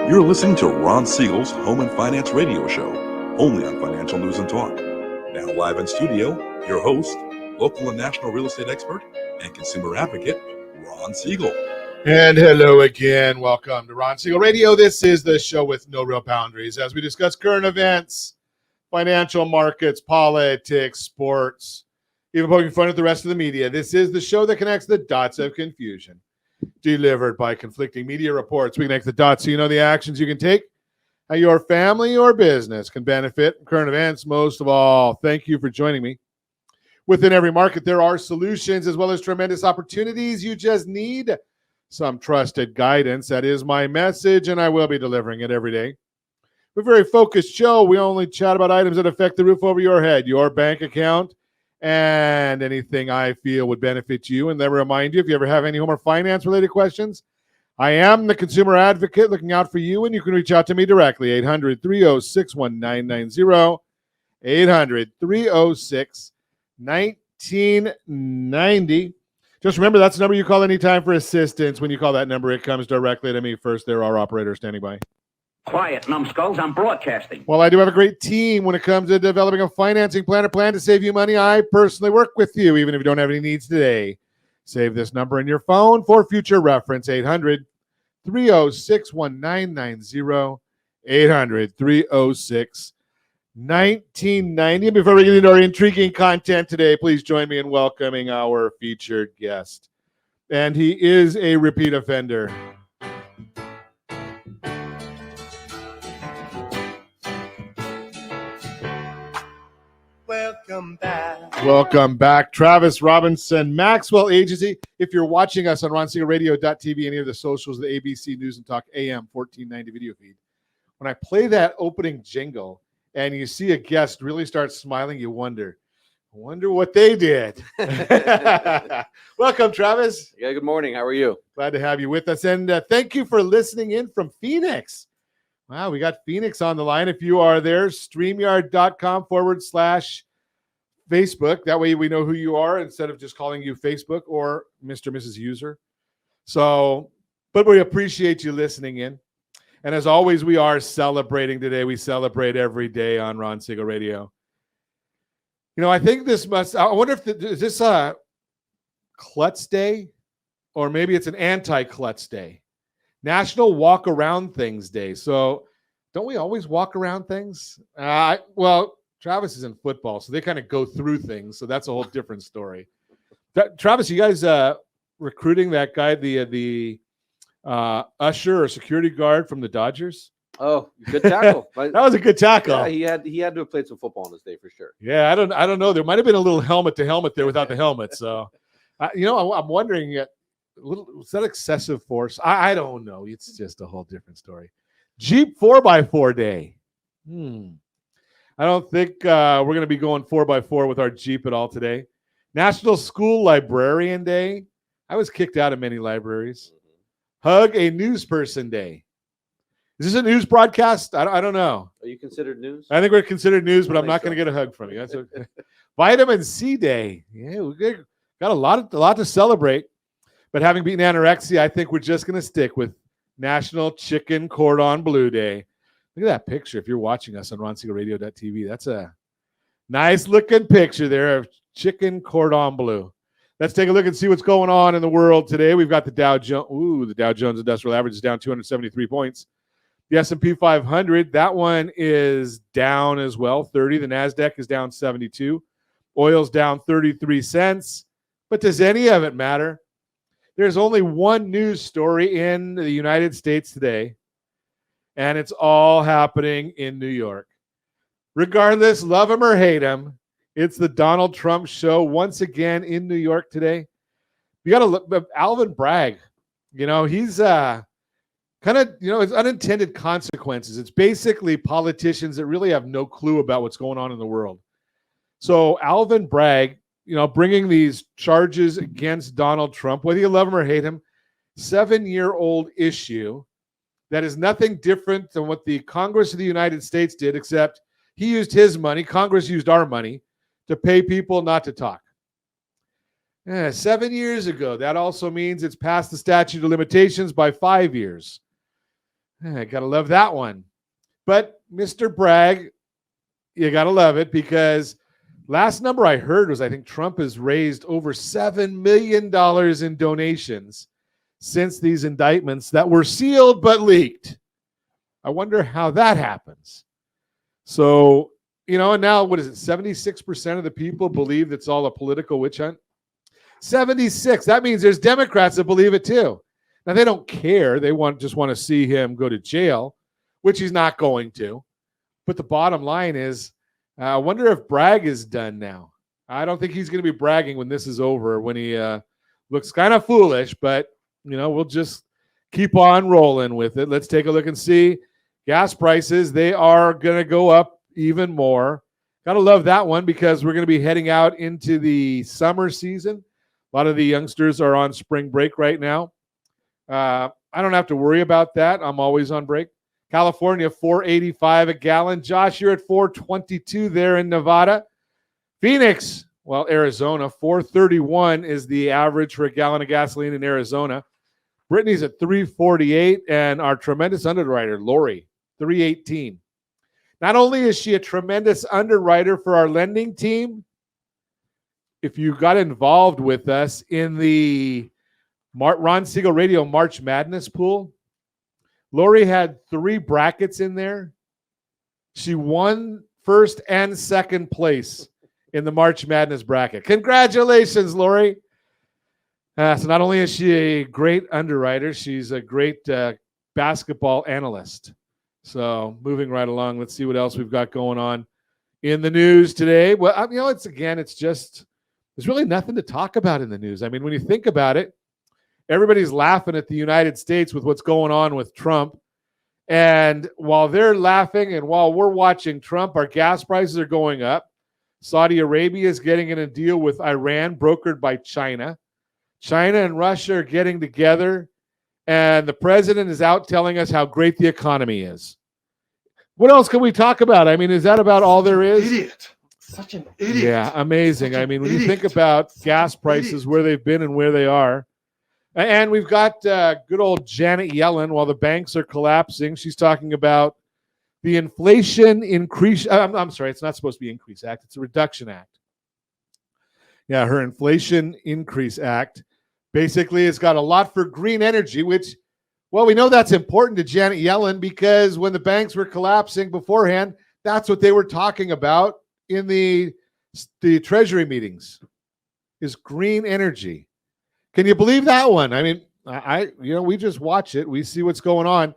You're listening to Ron Siegel's Home and Finance Radio Show, only on Financial News and Talk. Now live in studio, your host, local and national real estate expert and consumer advocate, Ron Siegel. And hello again. Welcome to Ron Siegel Radio. This is the show with no real boundaries as we discuss current events, financial markets, politics, sports, even poking fun at the rest of the media. This is the show that connects the dots of confusion. Delivered by conflicting media reports. We connect the dots so you know the actions you can take, how your family or business can benefit from current events. Most of all, thank you for joining me. Within every market, there are solutions as well as tremendous opportunities. You just need some trusted guidance. That is my message, and I will be delivering it every day. We're a very focused show. We only chat about items that affect the roof over your head, your bank account, and anything I feel would benefit you. And then remind you, if you ever have any home or finance related questions, I am the consumer advocate looking out for you, and you can reach out to me directly, 800-306-1990, 800-306-1990. Just remember, that's the number you call anytime for assistance. When you call that number, it comes directly to me first. There are operators standing by. Quiet, numbskulls, I'm broadcasting. Well, I do have a great team when it comes to developing a financing plan or plan to save you money. I personally work with you, even if you don't have any needs today. Save this number in your phone for future reference, 800-306-1990, 800-306-1990. Before we get into our intriguing content today, please join me in welcoming our featured guest. And he is a repeat offender. Welcome back, Travis Robinson, Maxwell Agency. If you're watching us on RonSiegelRadio.tv, any of the socials, the ABC News and Talk AM 1490 video feed, when I play that opening jingle and you see a guest really start smiling, you wonder what they did. Welcome, Travis. Yeah, good morning. How are you? Glad to have you with us. And thank you for listening in from Phoenix. Wow, we got Phoenix on the line. If you are there, StreamYard.com/Facebook. That way we know who you are instead of just calling you Facebook or Mr. and Mrs. User. So, but we appreciate you listening in. And as always, we are celebrating today. We celebrate every day on Ron Siegel Radio. You know, I think I wonder if is this a Klutz Day or maybe it's an anti-Klutz Day. National Walk Around Things Day. So don't we always walk around things? Well, Travis is in football, so they kind of go through things. So that's a whole different story. Travis, you guys recruiting that guy, the usher or security guard from the Dodgers? Oh, good tackle. That was a good tackle. Yeah, he had to have played some football on this day for sure. Yeah, I don't know. There might have been a little helmet to helmet there without the helmet. So, I'm wondering, was that excessive force? I don't know. It's just a whole different story. Jeep 4x4 Day. I don't think we're going to be going 4x4 with our Jeep at all today. National School Librarian Day. I was kicked out of many libraries. Hug a News Person Day. Is this a news broadcast? I don't know. Are you considered news? I think we're considered news, but I'm not going to get a hug from you. That's okay. Vitamin C Day. Yeah, we got a lot to celebrate. But having beaten anorexia, I think we're just going to stick with National Chicken Cordon Bleu Day. Look at that picture if you're watching us on RonSiegelRadio.tv. That's a nice looking picture there of chicken cordon bleu. Let's take a look and see what's going on in the world today. We've got the Dow Jones. The Dow Jones Industrial Average is down 273 points. The S&P 500, that one is down as well, 30. The NASDAQ is down 72. Oil's down 33 cents. But does any of it matter? There's only one news story in the United States today, and it's all happening in New York. Regardless, love him or hate him, it's the Donald Trump show once again in New York today. You got to look, Alvin Bragg, he's it's unintended consequences. It's basically politicians that really have no clue about what's going on in the world. So Alvin Bragg, bringing these charges against Donald Trump, whether you love him or hate him, 7-year-old issue that is nothing different than what the Congress of the United States did, except he used his money, Congress used our money, to pay people not to talk. 7 years ago, that also means it's past the statute of limitations by 5 years. I gotta love that one. But Mr. Bragg, you gotta love it, because last number I heard was I think Trump has raised over $7 million in donations since these indictments that were sealed but leaked. I wonder how that happens. So, and now what is it? 76% of the people believe it's all a political witch hunt. 76. That means there's Democrats that believe it too. Now they don't care. They just want to see him go to jail, which he's not going to. But the bottom line is, I wonder if Bragg is done now. I don't think he's going to be bragging when this is over, when he looks kind of foolish, but we'll just keep on rolling with it. Let's take a look and see. Gas prices, they are going to go up even more. Got to love that one, because we're going to be heading out into the summer season. A lot of the youngsters are on spring break right now. I don't have to worry about that. I'm always on break. California, $4.85 a gallon. Josh, you're at $4.22 there in Nevada. Phoenix, Arizona, $4.31 is the average for a gallon of gasoline in Arizona. Brittany's at $3.48, and our tremendous underwriter, Lori, $3.18. Not only is she a tremendous underwriter for our lending team, if you got involved with us in the Ron Siegel Radio March Madness pool, Lori had 3 brackets in there. She won first and second place in the March Madness bracket. Congratulations, Lori. So not only is she a great underwriter, she's a great basketball analyst. So moving right along, let's see what else we've got going on in the news today. Well, there's really nothing to talk about in the news. I mean, when you think about it, everybody's laughing at the United States with what's going on with Trump. And while they're laughing and while we're watching Trump, our gas prices are going up. Saudi Arabia is getting in a deal with Iran, brokered by China. China and Russia are getting together, and the president is out telling us how great the economy is. What else can we talk about? I mean, is that about all there is? Idiot. Such an idiot. Yeah, amazing. I mean, when you think about gas prices, where they've been and where they are. And we've got good old Janet Yellen, while the banks are collapsing, she's talking about the Inflation Increase. I'm sorry, it's not supposed to be Increase Act. It's a Reduction Act. Yeah, her Inflation Increase Act. Basically, it's got a lot for green energy, which, we know that's important to Janet Yellen, because when the banks were collapsing beforehand, that's what they were talking about in the Treasury meetings, is green energy. Can you believe that one? I mean, we just watch it. We see what's going on,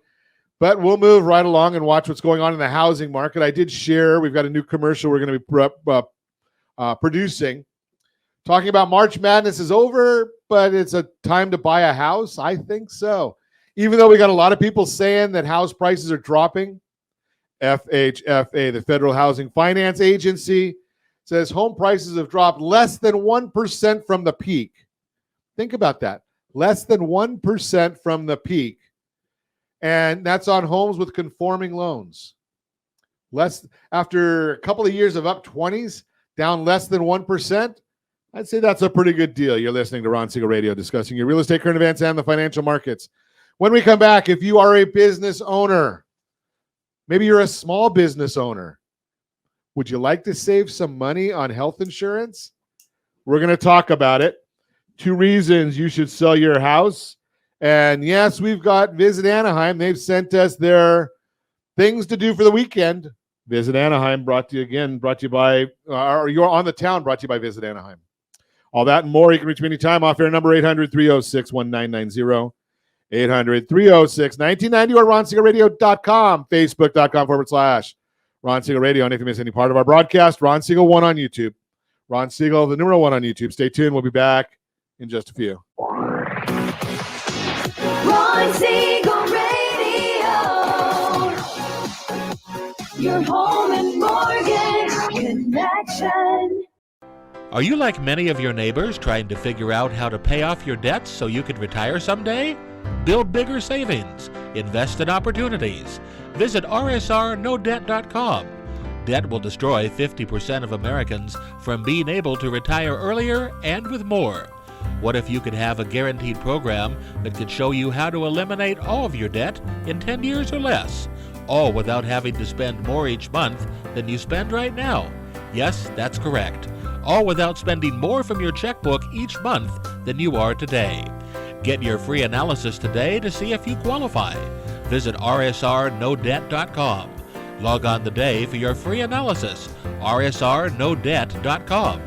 but we'll move right along and watch what's going on in the housing market. I did share, we've got a new commercial we're going to be producing, talking about March Madness is over, but it's a time to buy a house. I think so. Even though we got a lot of people saying that house prices are dropping, FHFA, the Federal Housing Finance Agency, says home prices have dropped less than 1% from the peak. Think about that. Less than 1% from the peak. And that's on homes with conforming loans. After a couple of years of up 20s, down less than 1%, I'd say that's a pretty good deal. You're listening to Ron Siegel Radio, discussing your real estate, current events, and the financial markets. When we come back, if you are a business owner, maybe you're a small business owner, would you like to save some money on health insurance? We're going to talk about it. 2 reasons you should sell your house. And yes, we've got Visit Anaheim. They've sent us their things to do for the weekend. Visit Anaheim, brought to you by, or You're on the Town, brought to you by Visit Anaheim. All that and more. You can reach me anytime. Off air number 800-306-1990. 800-306-1990 or RonSiegelRadio.com, Facebook.com/Ron Siegel Radio. And if you miss any part of our broadcast, Ron Siegel 1 on YouTube. Ron Siegel, the number 1 on YouTube. Stay tuned. We'll be back in just a few. Ron Siegel Radio, your home and mortgage connection. Are you like many of your neighbors trying to figure out how to pay off your debts so you can retire someday? Build bigger savings. Invest in opportunities. Visit rsrnodebt.com. Debt will destroy 50% of Americans from being able to retire earlier and with more. What if you could have a guaranteed program that could show you how to eliminate all of your debt in 10 years or less, all without having to spend more each month than you spend right now? Yes, that's correct. All without spending more from your checkbook each month than you are today. Get your free analysis today to see if you qualify. Visit rsrnodebt.com. Log on today for your free analysis, rsrnodebt.com.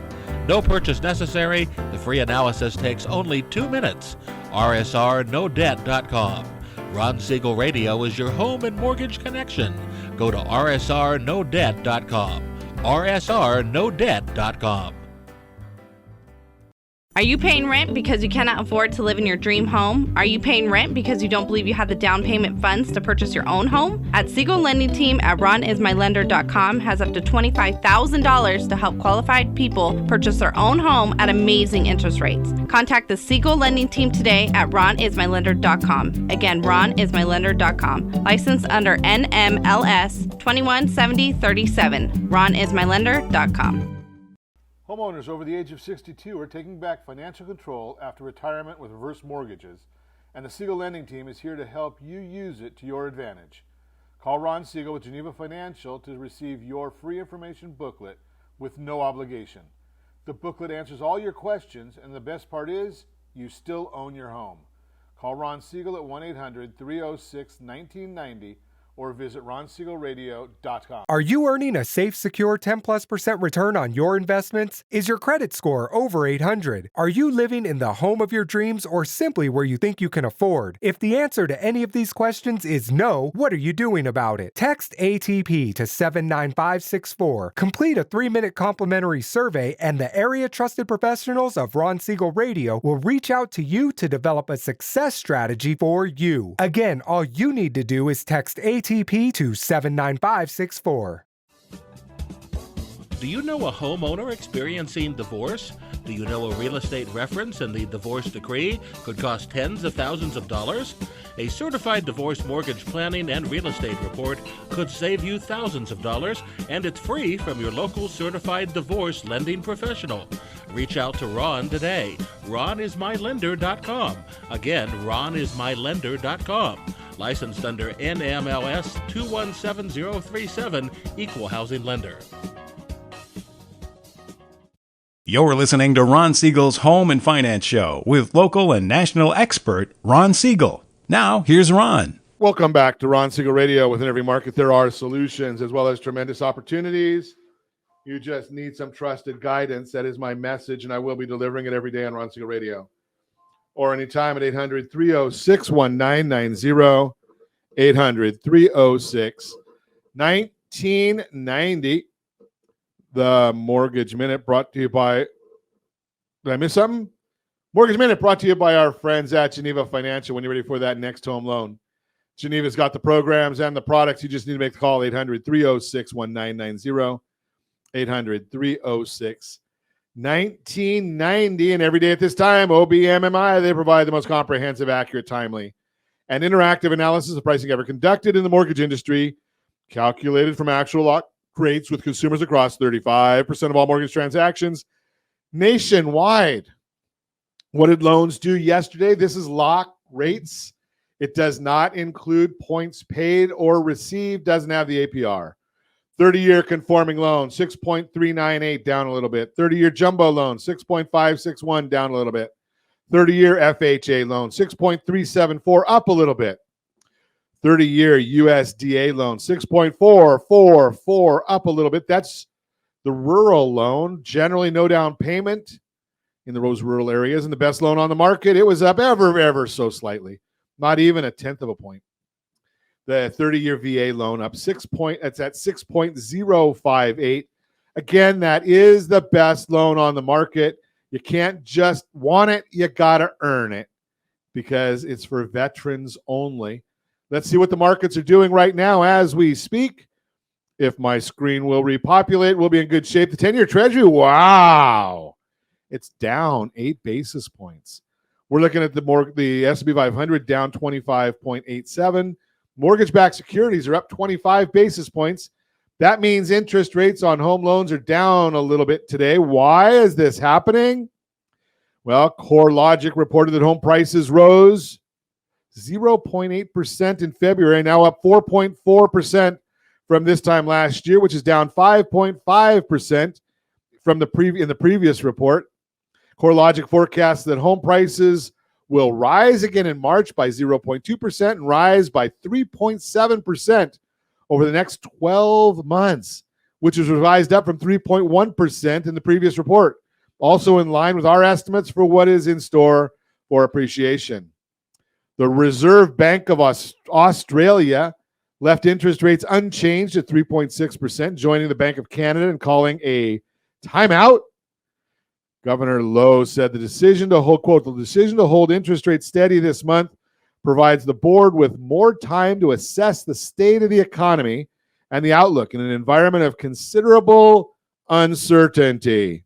No purchase necessary. The free analysis takes only 2 minutes. rsrnodebt.com. Ron Siegel Radio is your home and mortgage connection. Go to rsrnodebt.com. rsrnodebt.com. Are you paying rent because you cannot afford to live in your dream home? Are you paying rent because you don't believe you have the down payment funds to purchase your own home? At Siegel Lending Team at ronismylender.com has up to $25,000 to help qualified people purchase their own home at amazing interest rates. Contact the Siegel Lending Team today at ronismylender.com. Again, ronismylender.com. Licensed under NMLS 217037. ronismylender.com. Homeowners over the age of 62 are taking back financial control after retirement with reverse mortgages, and the Siegel Lending Team is here to help you use it to your advantage. Call Ron Siegel with Geneva Financial to receive your free information booklet with no obligation. The booklet answers all your questions, and the best part is, you still own your home. Call Ron Siegel at 1-800-306-1990 or visit ronsiegelradio.com. Are you earning a safe, secure 10+% return on your investments? Is your credit score over 800? Are you living in the home of your dreams or simply where you think you can afford? If the answer to any of these questions is no, what are you doing about it? Text ATP to 79564. Complete a 3-minute complimentary survey, and the area trusted professionals of Ron Siegel Radio will reach out to you to develop a success strategy for you. Again, all you need to do is text ATP to 79564. Do you know a homeowner experiencing divorce? Do you know a real estate reference and the divorce decree could cost tens of thousands of dollars? A certified divorce mortgage planning and real estate report could save you thousands of dollars, and it's free from your local certified divorce lending professional. Reach out to Ron today. ronismylender.com. Again, ronismylender.com. Licensed under NMLS 217037, Equal Housing Lender. You're listening to Ron Siegel's Home and Finance Show with local and national expert Ron Siegel. Now, here's Ron. Welcome back to Ron Siegel Radio. Within every market, there are solutions as well as tremendous opportunities. You just need some trusted guidance. That is my message, and I will be delivering it every day on Ron Siegel Radio. Or anytime at 800-306-1990, 800-306-1990. The Mortgage Minute brought to you by, did I miss something? Mortgage Minute brought to you by our friends at Geneva Financial. When you're ready for that next home loan, Geneva's got the programs and the products. You just need to make the call, 800-306-1990, 800-306-1990. And every day at this time, OBMMI, they provide the most comprehensive, accurate, timely, and interactive analysis of pricing ever conducted in the mortgage industry, calculated from actual lock rates with consumers across 35% of all mortgage transactions nationwide. What did loans do yesterday? This is lock rates. It does not include points paid or received, doesn't have the APR. 30-year conforming loan, 6.398, down a little bit. 30-year jumbo loan, 6.561, down a little bit. 30-year FHA loan, 6.374, up a little bit. 30-year USDA loan, 6.444, up a little bit. That's the rural loan. Generally, no down payment in those rural areas. And the best loan on the market, it was up ever so slightly. Not even a tenth of a point. The 30-year VA loan up it's at 6.058. Again, that is the best loan on the market. You can't just want it, you got to earn it because it's for veterans only. Let's see what the markets are doing right now as we speak. If my screen will repopulate, we'll be in good shape. The 10-year Treasury, wow, it's down 8 basis points. We're looking at the S&P 500 down 25.87. Mortgage-backed securities are up 25 basis points. That means interest rates on home loans are down a little bit today. Why is this happening? Well, CoreLogic reported that home prices rose 0.8% in February, now up 4.4% from this time last year, which is down 5.5% from the previous report. CoreLogic forecasts that home prices will rise again in March by 0.2% and rise by 3.7% over the next 12 months, which was revised up from 3.1% in the previous report. Also in line with our estimates for what is in store for appreciation. The Reserve Bank of Australia left interest rates unchanged at 3.6%, joining the Bank of Canada and calling a timeout. Governor Lowe said the decision to hold, quote, the decision to hold interest rates steady this month provides the board with more time to assess the state of the economy and the outlook in an environment of considerable uncertainty.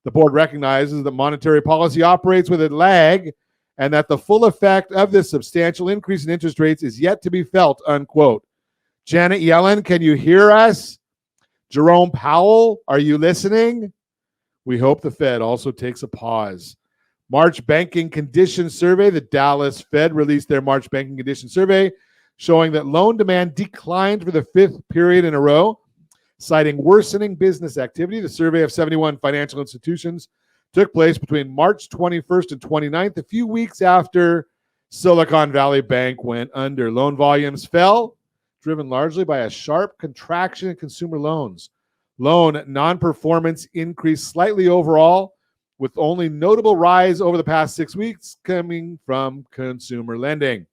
The board recognizes that monetary policy operates with a lag and that the full effect of this substantial increase in interest rates is yet to be felt, unquote. Janet Yellen, can you hear us? Jerome Powell, are you listening? We hope the Fed also takes a pause. March Banking Condition Survey, the Dallas Fed released their March Banking Condition Survey, showing that loan demand declined for the fifth period in a row, citing worsening business activity. The survey of 71 financial institutions took place between March 21st and 29th, a few weeks after Silicon Valley Bank went under. Loan volumes fell, driven largely by a sharp contraction in consumer loans. Loan non-performance increased slightly overall, with only notable rise over the past 6 weeks coming from consumer lending.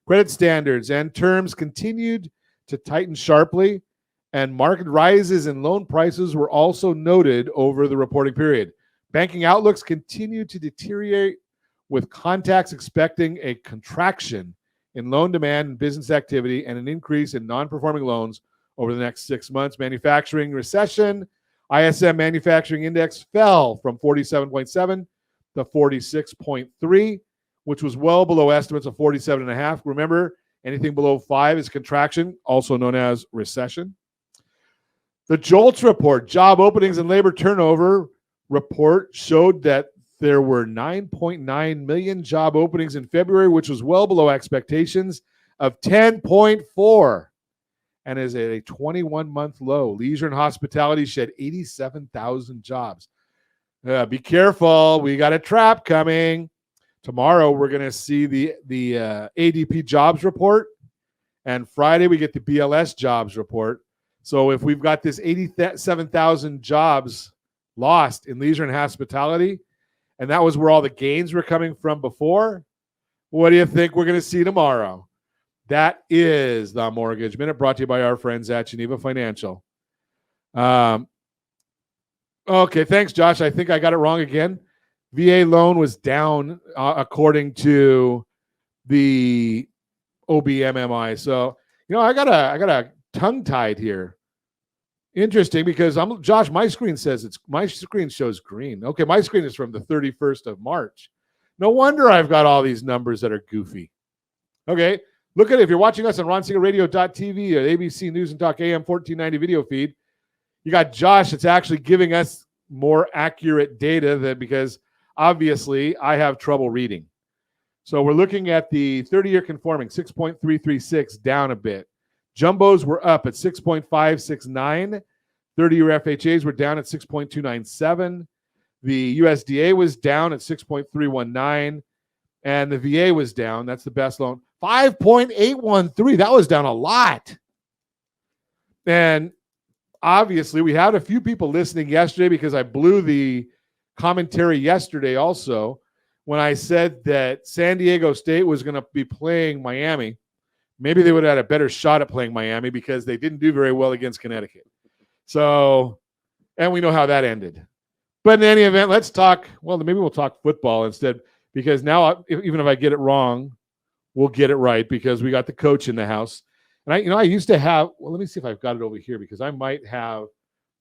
Credit standards and terms continued to tighten sharply, and market rises in loan prices were also noted over the reporting period. Banking outlooks continued to deteriorate, with contacts expecting a contraction in loan demand and business activity and an increase in non-performing loans over the next 6 months. Manufacturing recession. ISM Manufacturing Index fell from 47.7 to 46.3, which was well below estimates of 47.5. Remember, anything below 5 is contraction, also known as recession. The JOLTS report, job openings and labor turnover report, showed that there were 9.9 million job openings in February, which was well below expectations of 10.4. And is at a 21-month low. Leisure and hospitality shed 87,000 jobs. Be careful. We got a trap coming. Tomorrow, we're going to see the ADP jobs report. And Friday, we get the BLS jobs report. So if we've got this 87,000 jobs lost in leisure and hospitality, and that was where all the gains were coming from before, what do you think we're going to see tomorrow? That is the Mortgage Minute, brought to you by our friends at Geneva Financial. Okay, thanks, Josh. I think I got it wrong again. VA loan was down according to the OBMMI. So, I got a tongue tied here. Interesting, because Josh. My screen shows green. Okay, my screen is from the 31st of March. No wonder I've got all these numbers that are goofy. Okay. Look at it. If you're watching us on RonSiegelRadio.tv or ABC News and Talk AM 1490 video feed, you got Josh that's actually giving us more accurate data because obviously I have trouble reading. So we're looking at the 30-year conforming, 6.336, down a bit. Jumbos were up at 6.569. 30-year FHAs were down at 6.297. The USDA was down at 6.319. And the VA was down. That's the best loan. 5.813. That was down a lot. And obviously, we had a few people listening yesterday because I blew the commentary yesterday also when I said that San Diego State was going to be playing Miami. Maybe they would have had a better shot at playing Miami because they didn't do very well against Connecticut. So, and we know how that ended. But in any event, let's talk. Well, maybe we'll talk football instead. Because now, even if I get it wrong, we'll get it right because we got the coach in the house. And I used to have. Well, let me see if I've got it over here because I might have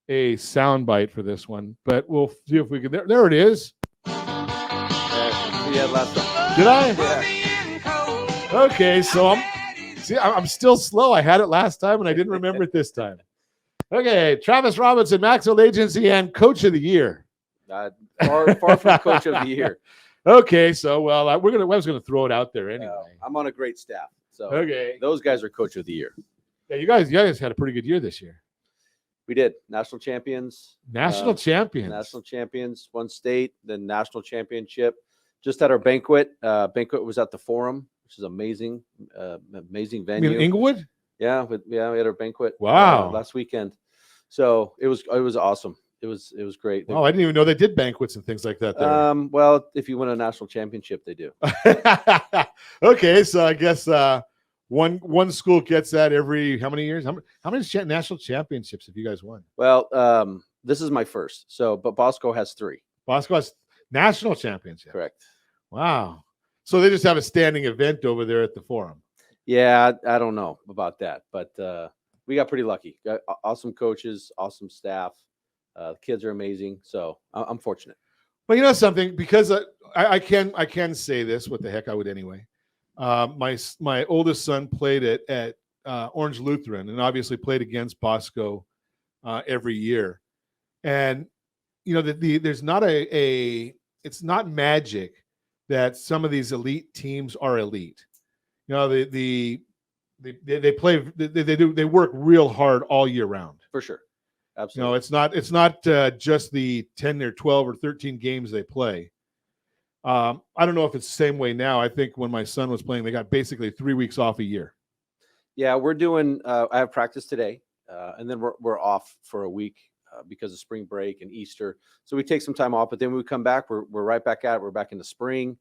a sound bite for this one. But we'll see if we can. There it is. Yeah, last time. Did I? Yeah. Okay, so I'm still slow. I had it last time and I didn't remember it this time. Okay, Travis Robinson, Maxwell Agency and Coach of the Year. Far from coach of the year. Okay, so well, I was gonna throw it out there anyway. I'm on a great staff, so Okay, those guys are coach of the year. yeah, you guys had a pretty good year this year. We did national champions. National champions. One state, then national championship. Just at our banquet. Banquet was at the Forum, which is amazing, amazing venue. You mean Inglewood? Yeah, we had our banquet. Wow. Last weekend. So it was awesome. It was great. Oh, I didn't even know they did banquets and things like that there. Well, if you win a national championship, they do. Okay, so I guess one school gets that every how many years? How many national championships have you guys won? Well, this is my first. So, but Bosco has 3. Bosco has national championship. Correct. Wow. So they just have a standing event over there at the Forum. Yeah, I don't know about that, but we got pretty lucky. Got awesome coaches, awesome staff. The kids are amazing, so I'm fortunate. Well, you know something, because I can say this. What the heck, I would anyway. My oldest son played at Orange Lutheran, and obviously played against Bosco every year. And you know there's not it's not magic that some of these elite teams are elite. You know they work real hard all year round. For sure. Absolutely. You know, it's not just the 10 or 12 or 13 games they play. I don't know if it's the same way now. I think when my son was playing, they got basically 3 weeks off a year. Yeah, we're doing. I have practice today, and then we're off for a week because of spring break and Easter. So we take some time off, but then when we come back, we're right back at it. We're back in the spring.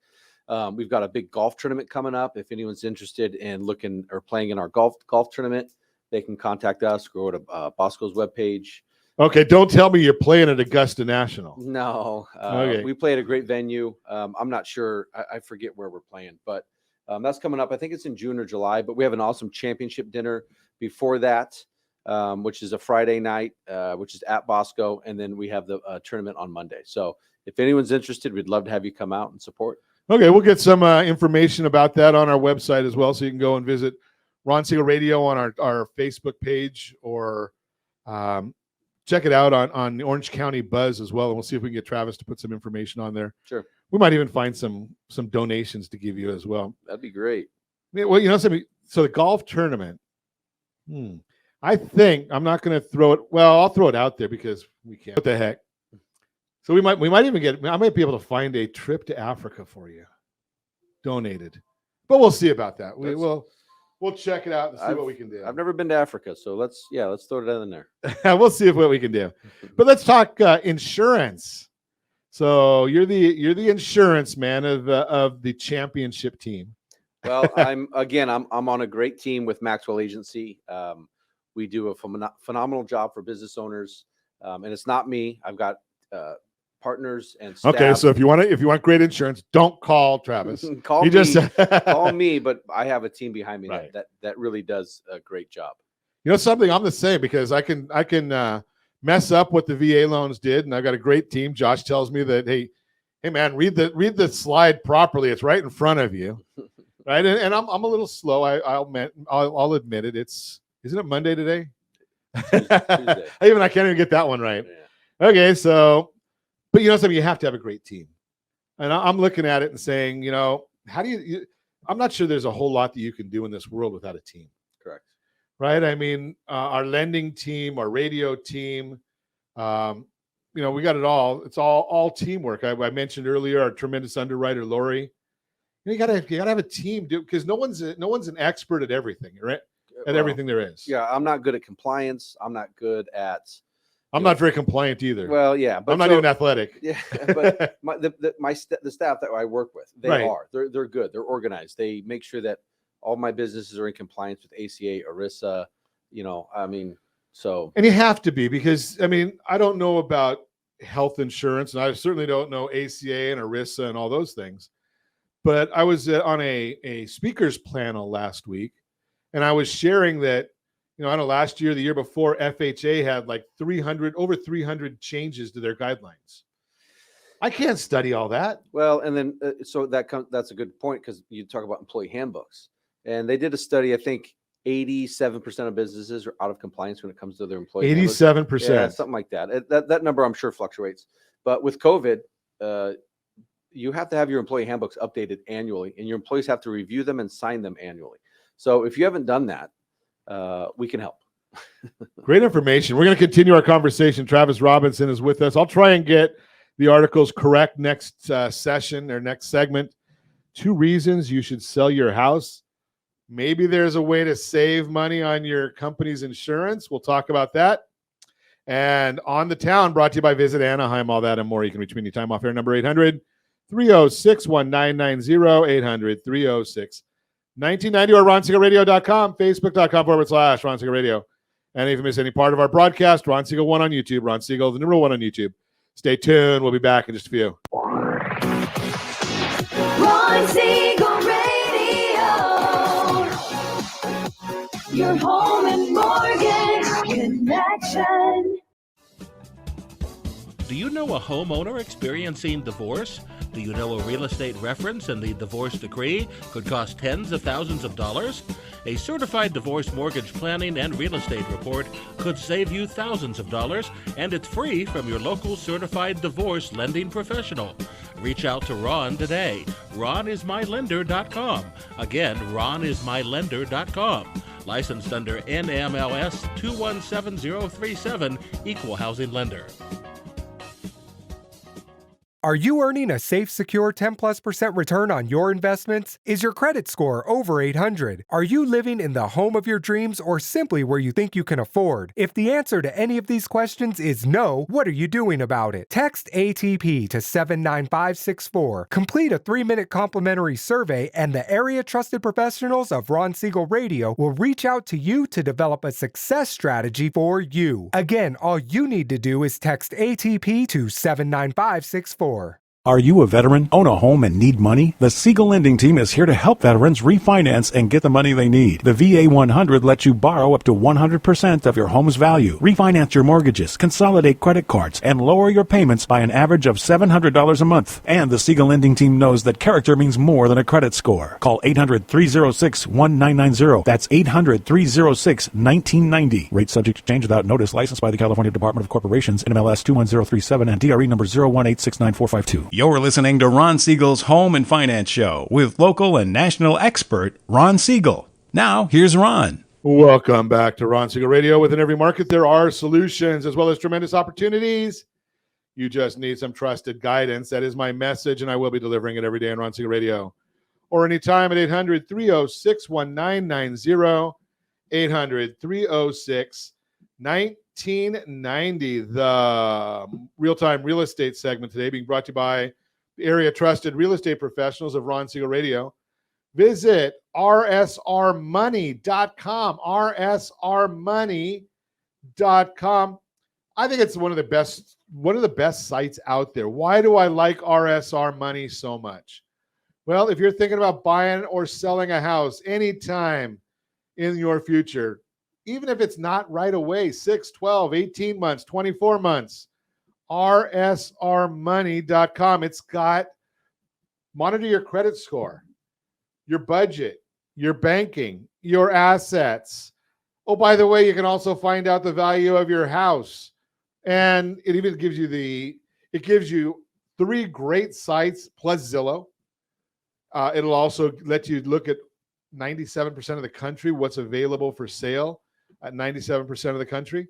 We've got a big golf tournament coming up. If anyone's interested in looking or playing in our golf tournament, they can contact us. Go to Bosco's webpage. Okay, don't tell me you're playing at Augusta National. No, okay. We play at a great venue. I'm not sure. I forget where we're playing, but that's coming up. I think it's in June or July, but we have an awesome championship dinner before that, which is a Friday night, which is at Bosco. And then we have the tournament on Monday. So if anyone's interested, we'd love to have you come out and support. Okay, we'll get some information about that on our website as well. So you can go and visit Ron Siegel Radio on our Facebook page, or check it out on the Orange County Buzz as well. And we'll see if we can get Travis to put some information on there. Sure. We might even find some donations to give you as well. That'd be great. Yeah, well, you know something. So the golf tournament, I think I'm not going to throw it. Well, I'll throw it out there because we can't. What the heck? So we might even get. I might be able to find a trip to Africa for you, donated. But we'll see about that. We'll check it out and see what we can do. I've never been to Africa, so let's throw it in there. We'll see what we can do. But let's talk insurance. So you're the insurance man of the championship team. Well, I'm on a great team with Maxwell Agency. We do a phenomenal job for business owners, and it's not me. I've got partners and staff. Okay, so if you want great insurance, don't call Travis. Call me, but I have a team behind me right. that really does a great job. You know something, I'm the same, because I can mess up what the VA loans did, and I've got a great team. Josh tells me that hey man, read the slide properly. It's right in front of you, right? And I'm a little slow. I'll admit it. Isn't it Monday today? Tuesday. I can't even get that one right. Yeah. Okay, so. But you know something, you have to have a great team. And I'm looking at it and saying, you know, how do you I'm not sure there's a whole lot that you can do in this world without a team. Correct. Right? I mean, our lending team, our radio team, you know, we got it all. It's all teamwork. I mentioned earlier our tremendous underwriter, Lori. You gotta have a team, because no one's an expert at everything, right? Everything there is. Yeah, I'm not good at compliance. I'm not good at I'm not very compliant either. Well, yeah, but I'm not even athletic. Yeah, but the staff that I work with, they're good. They're organized. They make sure that all my businesses are in compliance with ACA, ERISA. You know, I mean, so. And you have to be, because I mean, I don't know about health insurance, and I certainly don't know ACA and ERISA and all those things. But I was on a speakers panel last week, and I was sharing that. You know, I know last year, the year before, FHA had like over 300 changes to their guidelines. I can't study all that. Well, and then so that's a good point, because you talk about employee handbooks, and they did a study. I think 87% of businesses are out of compliance when it comes to their employee. 87%, yeah, something like that. That number I'm sure fluctuates, But with COVID, you have to have your employee handbooks updated annually, and your employees have to review them and sign them annually. So if you haven't done that, we can help. Great information. We're going to continue our conversation. Travis Robinson is with us. I'll try and get the articles correct next session or next segment. 2 reasons you should sell your house. Maybe there's a way to save money on your company's insurance. We'll talk about that. And On the Town, brought to you by Visit Anaheim. All that and more. You can reach me anytime off air. Number 800-306-1990, 800-306-1990, or RonSiegelRadio.com, Facebook.com/Ron Siegel Radio. And if you miss any part of our broadcast, Ron Siegel 1 on YouTube, Ron Siegel, the number 1 on YouTube. Stay tuned. We'll be back in just a few. Ron Siegel Radio, your home and mortgage connection. Do you know a homeowner experiencing divorce? Do you know a real estate reference and the divorce decree could cost tens of thousands of dollars? A certified divorce mortgage planning and real estate report could save you thousands of dollars, and it's free from your local certified divorce lending professional. Reach out to Ron today. RonIsMyLender.com. Again, RonIsMyLender.com. Licensed under NMLS 217037, Equal Housing Lender. Are you earning a safe, secure 10+% return on your investments? Is your credit score over 800? Are you living in the home of your dreams or simply where you think you can afford? If the answer to any of these questions is no, what are you doing about it? Text ATP to 79564. Complete a 3-minute complimentary survey, and the area trusted professionals of Ron Siegel Radio will reach out to you to develop a success strategy for you. Again, all you need to do is text ATP to 79564. Are you a veteran, own a home, and need money? The Siegel Lending Team is here to help veterans refinance and get the money they need. The VA 100 lets you borrow up to 100% of your home's value, refinance your mortgages, consolidate credit cards, and lower your payments by an average of $700 a month. And the Siegel Lending Team knows that character means more than a credit score. Call 800-306-1990. That's 800-306-1990. Rate subject to change without notice. Licensed by the California Department of Corporations, NMLS 21037, and DRE number 018694452. You're listening to Ron Siegel's Home and Finance Show with local and national expert Ron Siegel. Now, here's Ron. Welcome back to Ron Siegel Radio. Within every market, there are solutions as well as tremendous opportunities. You just need some trusted guidance. That is my message, and I will be delivering it every day on Ron Siegel Radio. Or anytime at 800-306-1990, 800-306-1990. 1990, the real-time real estate segment today being brought to you by the area trusted real estate professionals of Ron Siegel Radio. Visit rsrmoney.com, rsrmoney.com. I think it's one of the best sites out there. Why do I like RSR Money so much? Well, if you're thinking about buying or selling a house anytime in your future, even if it's not right away, 6, 12, 18 months, 24 months, rsrmoney.com. It's got monitor your credit score, your budget, your banking, your assets. Oh, by the way, you can also find out the value of your house. And it even gives you it gives you 3 great sites plus Zillow. It'll also let you look at 97% of the country, what's available for sale at 97% of the country.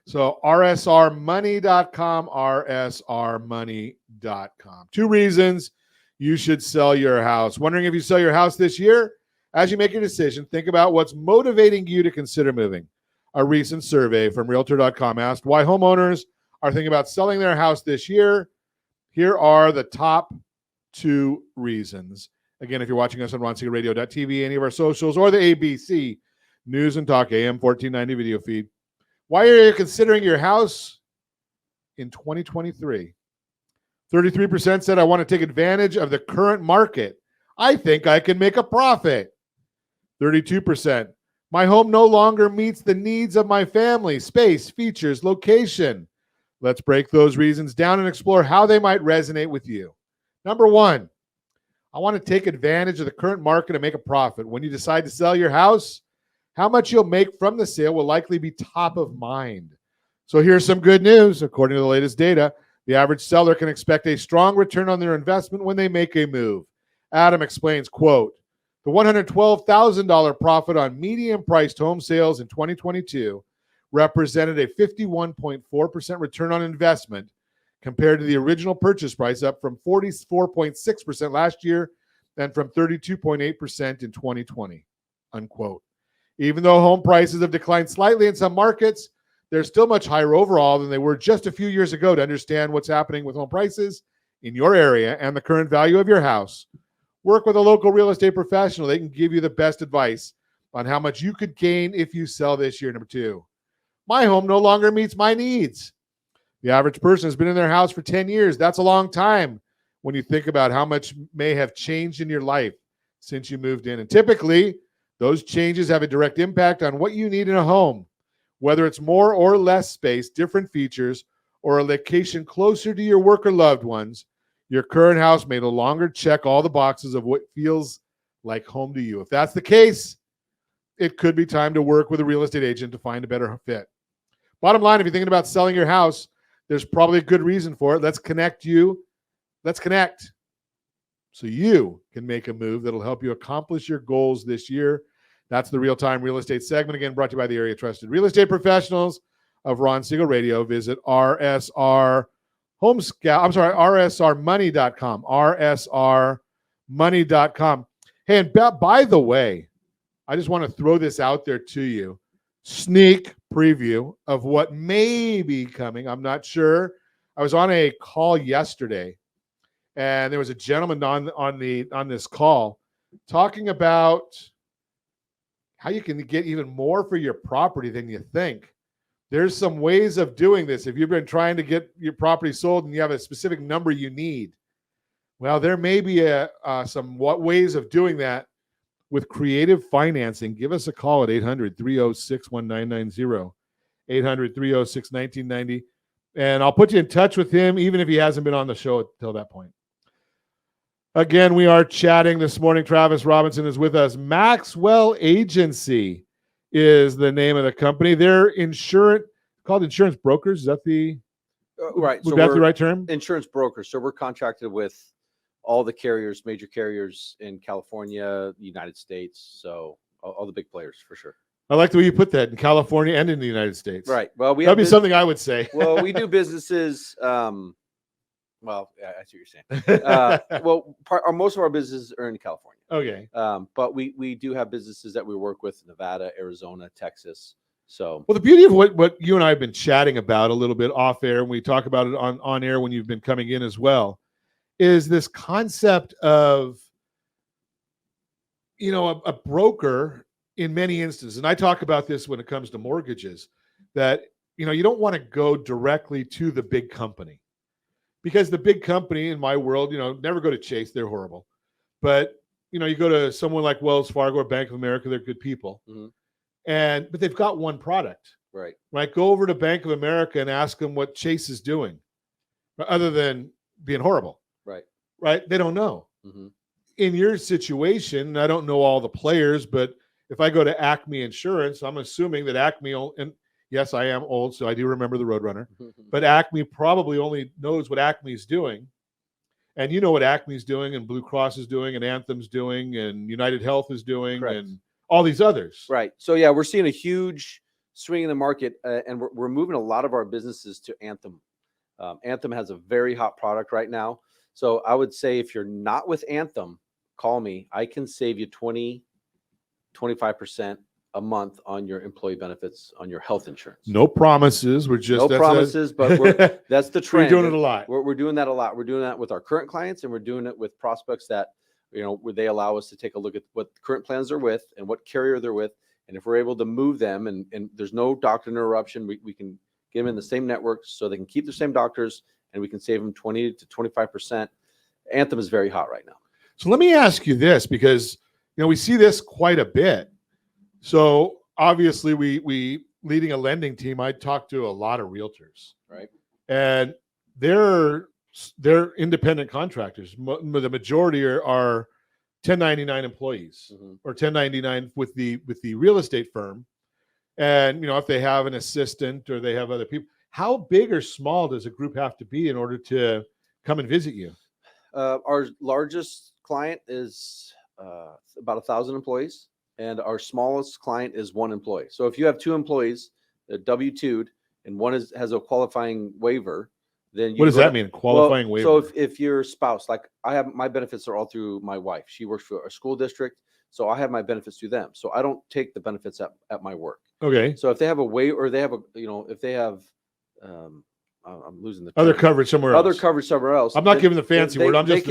So rsrmoney.com, rsrmoney.com. 2 reasons you should sell your house. Wondering if you sell your house this year? As you make your decision, think about what's motivating you to consider moving. A recent survey from Realtor.com asked why homeowners are thinking about selling their house this year. Here are the top 2 reasons. Again, if you're watching us on RonSiegelRadio.tv, any of our socials, or the ABC News and Talk AM 1490 video feed. Why are you considering your house in 2023? 33% said, I want to take advantage of the current market. I think I can make a profit. 32%, my home no longer meets the needs of my family, space, features, location. Let's break those reasons down and explore how they might resonate with you. Number 1, I want to take advantage of the current market and make a profit. When you decide to sell your house, how much you'll make from the sale will likely be top of mind. So here's some good news. According to the latest data, The average seller can expect a strong return on their investment when they make a move. Adam explains, quote, the $112,000 profit on medium-priced home sales in 2022 represented a 51.4% return on investment compared to the original purchase price, up from 44.6% last year and from 32.8% in 2020, unquote. Even though home prices have declined slightly in some markets, they're still much higher overall than they were just a few years ago. To understand what's happening with home prices in your area and the current value of your house, work with a local real estate professional. They can give you the best advice on how much you could gain if you sell this year. Number 2, my home no longer meets my needs. The average person has been in their house for 10 years. That's a long time when you think about how much may have changed in your life since you moved in. And typically, those changes have a direct impact on what you need in a home, whether it's more or less space, different features, or a location closer to your work or loved ones. Your current house may no longer check all the boxes of what feels like home to you. If that's the case, it could be time to work with a real estate agent to find a better fit. Bottom line, if you're thinking about selling your house, there's probably a good reason for it. Let's connect so you can make a move that'll help you accomplish your goals this year. That's the Real-Time Real Estate segment, again, brought to you by the area trusted real estate professionals of Ron Siegel Radio. Visit rsrmoney.com, rsrmoney.com. Hey, and by the way, I just want to throw this out there to you. Sneak preview of what may be coming. I'm not sure. I was on a call yesterday, and there was a gentleman on this call talking about how you can get even more for your property than you think. There's some ways of doing this. If you've been trying to get your property sold and you have a specific number you need, well, there may be some ways of doing that with creative financing. Give us a call at 800-306-1990, 800-306-1990, and I'll put you in touch with him, even if he hasn't been on the show until that point. Again, we are chatting this morning. Travis Robinson is with us. Maxwell Agency is the name of the company. They're called insurance brokers. Is that the right? Would that be the right term? Insurance brokers. So we're contracted with all the carriers, major carriers in California, United States. So all the big players for sure. I like the way you put that, in California and in the United States. Right. Well, that'd be something I would say. Well, we do businesses. Well, yeah, I see what you're saying. Most of our businesses are in California. Okay. But we do have businesses that we work with in Nevada, Arizona, Texas. So, well, the beauty of what you and I have been chatting about a little bit off air, and we talk about it on air when you've been coming in as well, is this concept of, a broker in many instances. And I talk about this when it comes to mortgages, that, you don't want to go directly to the big company, because the big company in my world, never go to Chase. They're horrible. But, you go to someone like Wells Fargo or Bank of America, they're good people. Mm-hmm. But they've got one product. Right. Go over to Bank of America and ask them what Chase is doing, other than being horrible. Right. They don't know. Mm-hmm. In your situation, I don't know all the players, but if I go to Acme Insurance, I'm assuming that Acme, and yes, I am old, so I do remember the Roadrunner, but Acme probably only knows what Acme is doing. And you know what Acme is doing, and Blue Cross is doing, and Anthem's doing, and United Health is doing, Correct. And all these others. Right. So, yeah, we're seeing a huge swing in the market, and we're moving a lot of our businesses to Anthem. Anthem has a very hot product right now. So I would say if you're not with Anthem, call me. I can save you 25% a month on your employee benefits, on your health insurance. No promises. We're just but that's the trend. We're doing it a lot. We're doing that a lot. We're doing that with our current clients, and we're doing it with prospects that, where they allow us to take a look at what current plans they're with and what carrier they're with. And if we're able to move them and there's no doctor interruption, we can get them in the same network so they can keep the same doctors, and we can save them 20 to 25%. Anthem is very hot right now. So let me ask you this, because, we see this quite a bit. So obviously we leading a lending team, I talk to a lot of realtors, right? And they're independent contractors. The majority are 1099 employees, mm-hmm. or 1099 with the real estate firm. And, if they have an assistant or they have other people, How big or small does a group have to be in order to come and visit you? Our largest client is about 1,000 employees, and our smallest client is 1 employee. So if you have 2 employees, W-2'd, and one has a qualifying waiver, then What does that mean? Qualifying waiver? So if your spouse, like I have, my benefits are all through my wife. She works for a school district, so I have my benefits through them. So I don't take the benefits at my work. Okay. So if they have a waiver, or they have if they have, I'm losing the Other term. coverage somewhere else. Other coverage somewhere else. I'm not giving the fancy word. I'm just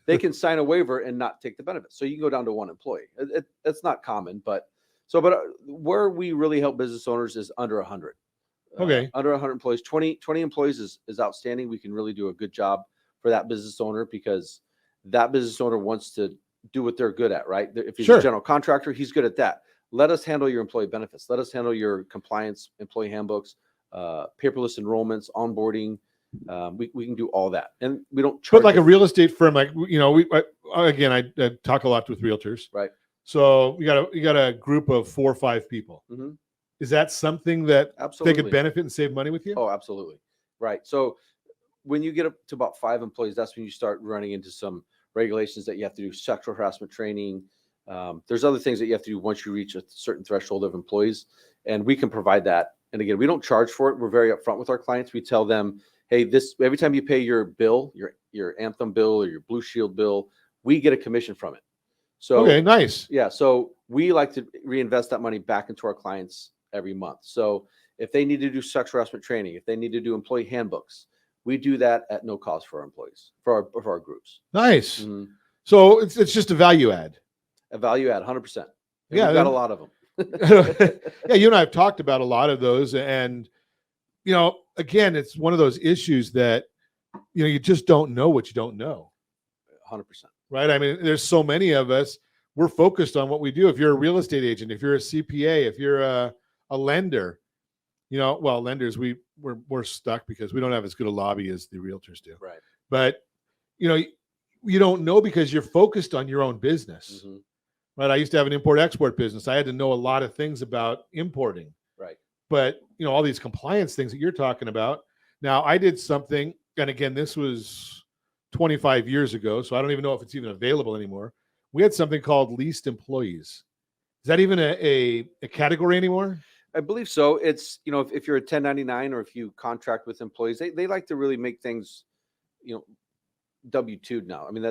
they can sign a waiver and not take the benefits. So you can go down to 1 employee. It's not common, but where we really help business owners is under 100. Okay. Under 100 employees, 20 employees is outstanding. We can really do a good job for that business owner, because that business owner wants to do what they're good at, right? If he's a general contractor, he's good at that. Let us handle your employee benefits. Let us handle your compliance, employee handbooks, paperless enrollments, onboarding. We can do all that, and we don't charge. But like a real estate firm, like I talk a lot with realtors, right? So you got a group of 4 or 5 people. Mm-hmm. Is that something that absolutely they could benefit and save money with you? Oh, absolutely, right. So when you get up to about 5 employees, that's when you start running into some regulations that you have to do sexual harassment training. There's other things that you have to do once you reach a certain threshold of employees, and we can provide that. And again, we don't charge for it. We're very upfront with our clients. We tell them, hey, this every time you pay your bill, your Anthem bill or your Blue Shield bill, we get a commission from it. So okay, nice. Yeah, so we like to reinvest that money back into our clients every month. So if they need to do sexual harassment training, if they need to do employee handbooks, we do that at no cost for our employees, for our groups. Nice. Mm-hmm. So it's just a value add. A value add, 100%. And yeah, we've got a lot of them. Yeah, you and I have talked about a lot of those, and again, it's one of those issues that you just don't know what you don't know. 100%. Right? I mean, there's so many of us. We're focused on what we do. If you're a real estate agent, if you're a CPA, if you're a lender, lenders, we're stuck because we don't have as good a lobby as the realtors do. Right. But you don't know because you're focused on your own business. Mm-hmm. Right. I used to have an import-export business. I had to know a lot of things about importing. Right. But all these compliance things that you're talking about. Now, I did something, and again, this was 25 years ago, so I don't even know if it's even available anymore. We had something called leased employees. Is that even a category anymore? I believe so. It's, if you're a 1099 or if you contract with employees, they like to really make things, W-2 now. I mean,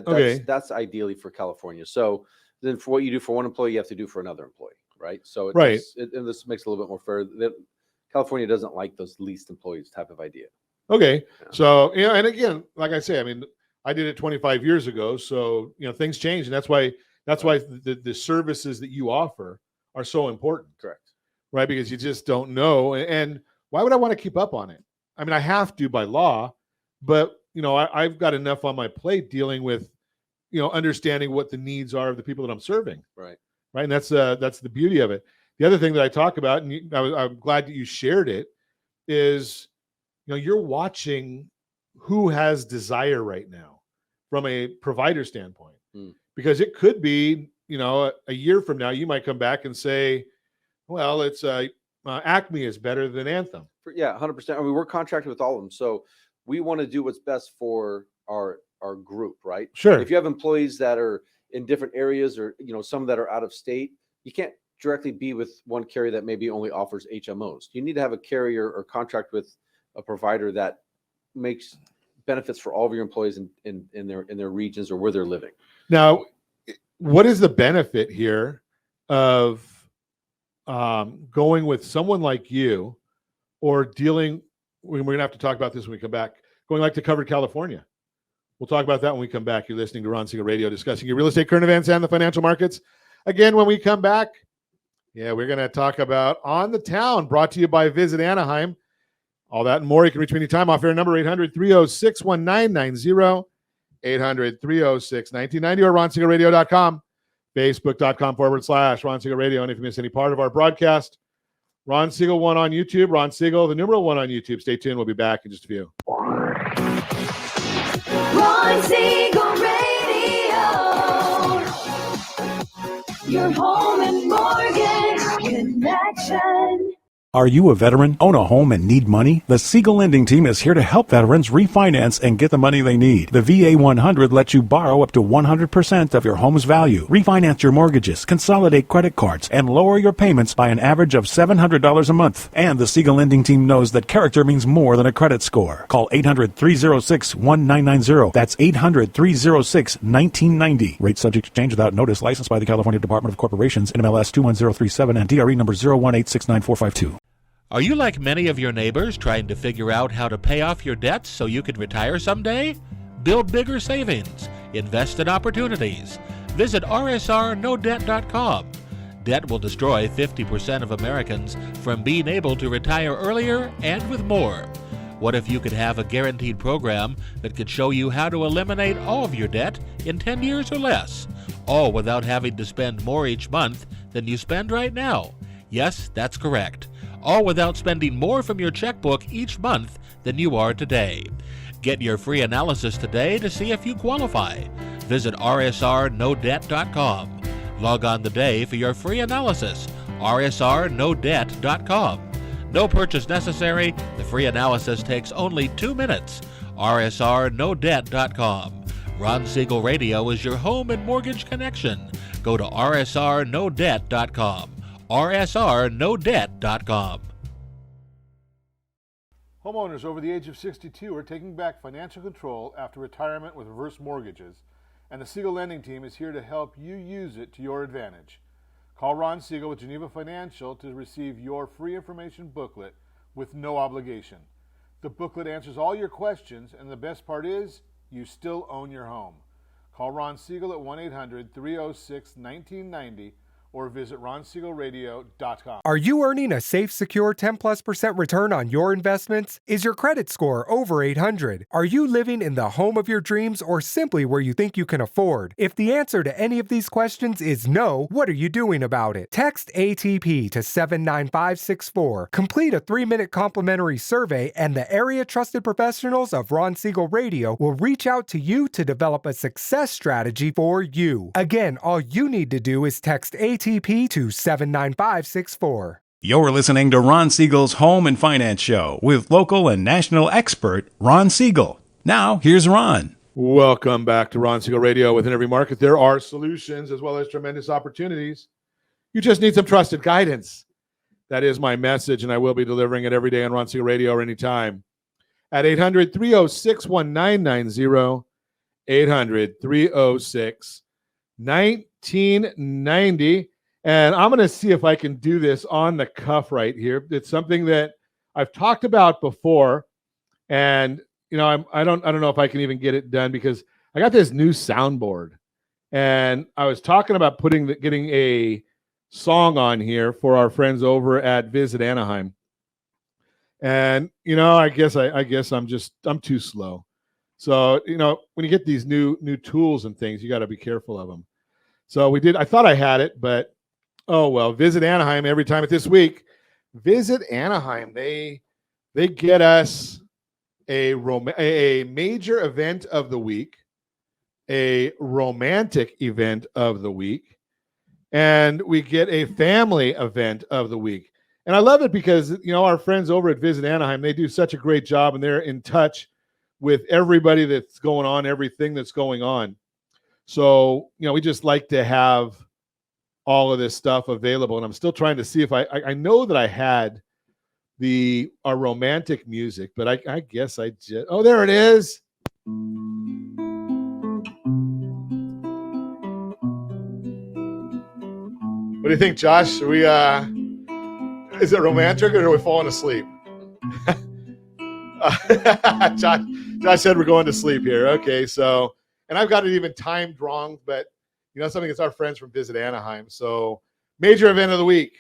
that's ideally for California. So then for what you do for one employee, you have to do for another employee, right? So and this makes it a little bit more fair. California doesn't like those leased employees type of idea. Okay. Yeah. So, and again, like I say, I mean, I did it 25 years ago. So, things change. And that's why the services that you offer are so important. Correct. Right. Because you just don't know. And why would I want to keep up on it? I mean, I have to by law, but I've got enough on my plate dealing with, understanding what the needs are of the people that I'm serving. Right. Right. And that's the beauty of it. The other thing that I talk about, and I'm glad that you shared it, is, you're watching who has desire right now from a provider standpoint, because it could be, a year from now, you might come back and say, well, it's Acme is better than Anthem. Yeah, 100%. I mean, we're contracted with all of them. So we want to do what's best for our group, right? Sure. If you have employees that are in different areas or, some that are out of state, you can't directly be with one carrier that maybe only offers HMOs. You need to have a carrier or contract with a provider that makes benefits for all of your employees in their regions or where they're living. Now, what is the benefit here of going with someone like you, or dealing? We're going to have to talk about this when we come back. Going like to Covered California. We'll talk about that when we come back. You're listening to Ron Siegel Radio, discussing your real estate current events and the financial markets. Again, when we come back, we're going to talk about On the Town, brought to you by Visit Anaheim. All that and more. You can reach me anytime off air number 800-306-1990, 800-306-1990, or RonSiegelRadio.com, Facebook.com/Ron Siegel Radio. And if you miss any part of our broadcast, Ron Siegel 1 on YouTube, Ron Siegel, the numeral 1 on YouTube. Stay tuned. We'll be back in just a few. Ron Siegel Radio, your home and mortgage connection. Are you a veteran, own a home, and need money? The Siegel Lending Team is here to help veterans refinance and get the money they need. The VA 100 lets you borrow up to 100% of your home's value, refinance your mortgages, consolidate credit cards, and lower your payments by an average of $700 a month. And the Siegel Lending Team knows that character means more than a credit score. Call 800-306-1990. That's 800-306-1990. Rate subject to change without notice. Licensed by the California Department of Corporations, NMLS 21037, and DRE number 018694452. Are you like many of your neighbors trying to figure out how to pay off your debts so you can retire someday? Build bigger savings. Invest in opportunities. Visit rsrnodebt.com. Debt will destroy 50% of Americans from being able to retire earlier and with more. What if you could have a guaranteed program that could show you how to eliminate all of your debt in 10 years or less, all without having to spend more each month than you spend right now? Yes, that's correct. All without spending more from your checkbook each month than you are today. Get your free analysis today to see if you qualify. Visit rsrnodebt.com. Log on today for your free analysis. rsrnodebt.com. No purchase necessary. The free analysis takes only 2 minutes. rsrnodebt.com. Ron Siegel Radio is your home and mortgage connection. Go to rsrnodebt.com. rsrnodebt.com. Homeowners over the age of 62 are taking back financial control after retirement with reverse mortgages, and the Siegel Lending Team is here to help you use it to your advantage. Call Ron Siegel with Geneva Financial to receive your free information booklet with no obligation. The booklet answers all your questions, and the best part is, you still own your home. Call Ron Siegel at 1-800-306-1990 or visit ronsiegelradio.com. Are you earning a safe, secure 10+% return on your investments? Is your credit score over 800? Are you living in the home of your dreams or simply where you think you can afford? If the answer to any of these questions is no, what are you doing about it? Text ATP to 79564. Complete a 3-minute complimentary survey, and the area trusted professionals of Ron Siegel Radio will reach out to you to develop a success strategy for you. Again, all you need to do is text ATP to 79564. You're listening to Ron Siegel's Home and Finance Show with local and national expert Ron Siegel. Now, here's Ron. Welcome back to Ron Siegel Radio. Within every market, there are solutions as well as tremendous opportunities. You just need some trusted guidance. That is my message, and I will be delivering it every day on Ron Siegel Radio or anytime. At 800-306-1990, 800-306-1990. And I'm going to see if I can do this on the cuff right here. It's something that I've talked about before, and I don't know if I can even get it done because I got this new soundboard, and I was talking about getting a song on here for our friends over at Visit Anaheim. And I guess I'm too slow. So when you get these new tools and things, you got to be careful of them. So I thought I had it, but oh well. Visit Anaheim every time this week. Visit Anaheim. They get us a major event of the week, a romantic event of the week, and we get a family event of the week. And I love it because our friends over at Visit Anaheim, they do such a great job, and they're in touch with everybody that's going on, everything that's going on. So we just like to have all of this stuff available, and I'm still trying to see if I know that I had our romantic music, but I guess I just there it is. What do you think, Josh? Are we is it romantic or are we falling asleep? Josh said we're going to sleep here. Okay, so and I've got it even timed wrong, but something that's our friends from Visit Anaheim. So, major event of the week.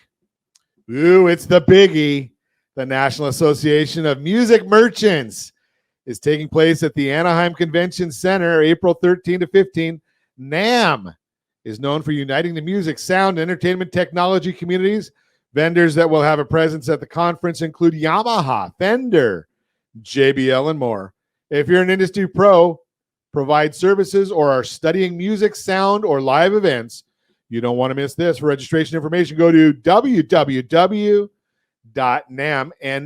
Ooh, it's the biggie. The National Association of Music Merchants is taking place at the Anaheim Convention Center, April 13 to 15. NAMM is known for uniting the music, sound, and entertainment technology communities. Vendors that will have a presence at the conference include Yamaha, Fender, JBL, and more. If you're an industry pro, provide services, or are studying music, sound, or live events, you don't want to miss this. For registration information, go to www.namm.com. NAMM.org.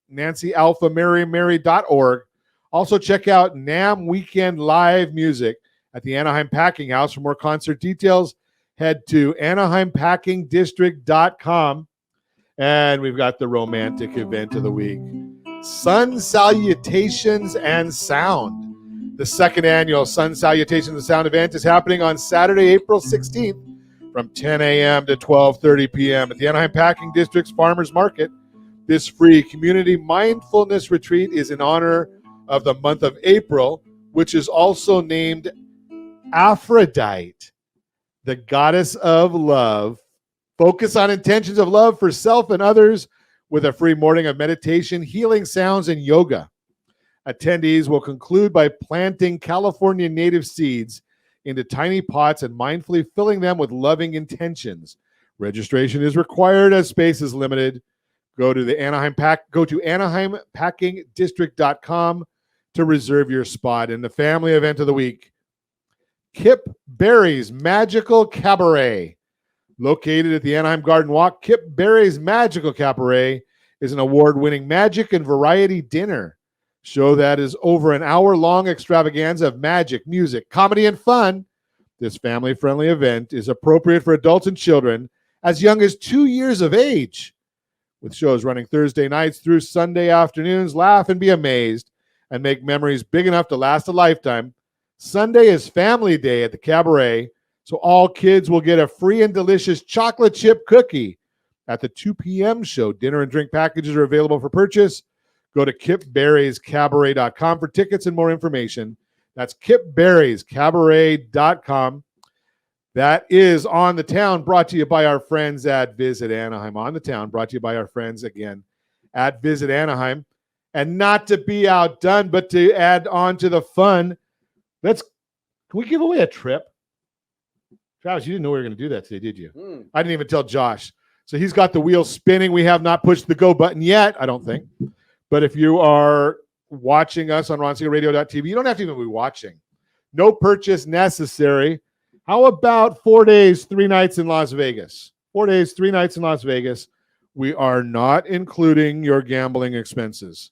Nancy Alpha Mary Mary.org. Also check out NAM Weekend Live Music at the Anaheim Packing House. For more concert details, head to AnaheimPackingDistrict.com. And we've got the romantic event of the week. Sun Salutations and Sound. The second annual Sun Salutations and Sound event is happening on Saturday, April 16th from 10 a.m. to 12:30 p.m. at the Anaheim Packing District's Farmers Market. This free community mindfulness retreat is in honor of the month of April, which is also named Aphrodite, the goddess of love. Focus on intentions of love for self and others with a free morning of meditation, healing sounds, and yoga. Attendees will conclude by planting California native seeds into tiny pots and mindfully filling them with loving intentions. Registration is required as space is limited. Go to AnaheimPackingDistrict.com to reserve your spot. In the family event of the week, Kip Berry's Magical Cabaret. Located at the Anaheim Garden Walk, Kip Berry's Magical Cabaret is an award-winning magic and variety dinner show that is over an hour-long extravaganza of magic, music, comedy, and fun. This family-friendly event is appropriate for adults and children as young as 2 years of age. With shows running Thursday nights through Sunday afternoons, laugh and be amazed and make memories big enough to last a lifetime. Sunday is Family Day at the Cabaret, so all kids will get a free and delicious chocolate chip cookie at the 2 p.m. show. Dinner and drink packages are available for purchase. Go to kipberriescabaret.com for tickets and more information. That's kipberriescabaret.com. That is On the Town, brought to you by our friends at Visit Anaheim. On the Town, brought to you by our friends again at Visit Anaheim. And not to be outdone, but to add on to the fun, can we give away a trip? Travis, you didn't know we were going to do that today, did you? I didn't even tell Josh. So he's got the wheel spinning. We have not pushed the go button yet, I don't think. But if you are watching us on RonSiegelRadio.tv, you don't have to even be watching. No purchase necessary. How about 4 days, 3 nights in Las Vegas? 4 days, 3 nights in Las Vegas. We are not including your gambling expenses.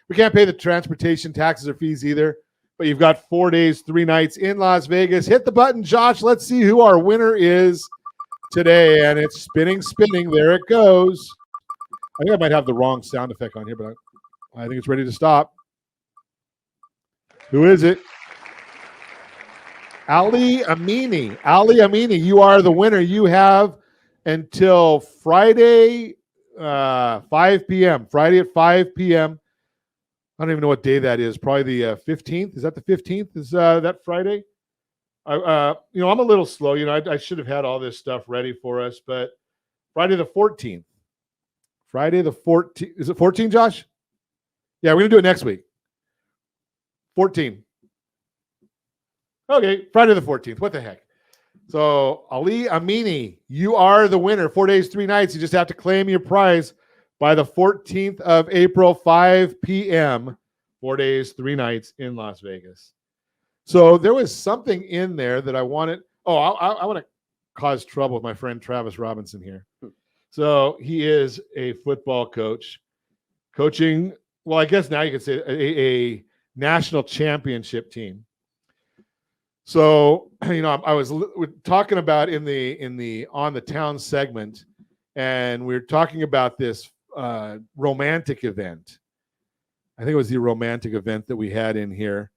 We can't pay the transportation, taxes, or fees either. But you've got 4 days, 3 nights in Las Vegas. Hit the button, Josh. Let's see who our winner is today. And it's spinning, spinning. There it goes. I think I might have the wrong sound effect on here, but I think it's ready to stop. Who is it? Ali Amini. Ali Amini, you are the winner. You have until Friday, 5 p.m. Friday at 5 p.m. I don't even know what day that is. Probably the 15th. Is that the 15th? Is that Friday? I'm a little slow. I should have had all this stuff ready for us, but Friday the 14th. Friday the 14th. Is it 14, Josh? Yeah, we're going to do it next week. 14. Okay, Friday the 14th. What the heck? So, Ali Amini, you are the winner. 4 days, 3 nights. You just have to claim your prize by the 14th of April, 5 p.m. 4 days, 3 nights in Las Vegas. So there was something in there that I wanted. Oh, I want to cause trouble with my friend Travis Robinson here. So he is a football coach, coaching, well, I guess now you could say a national championship team. So, I was talking about in the On the Town segment, and we were talking about this romantic event. I think it was the romantic event that we had in here.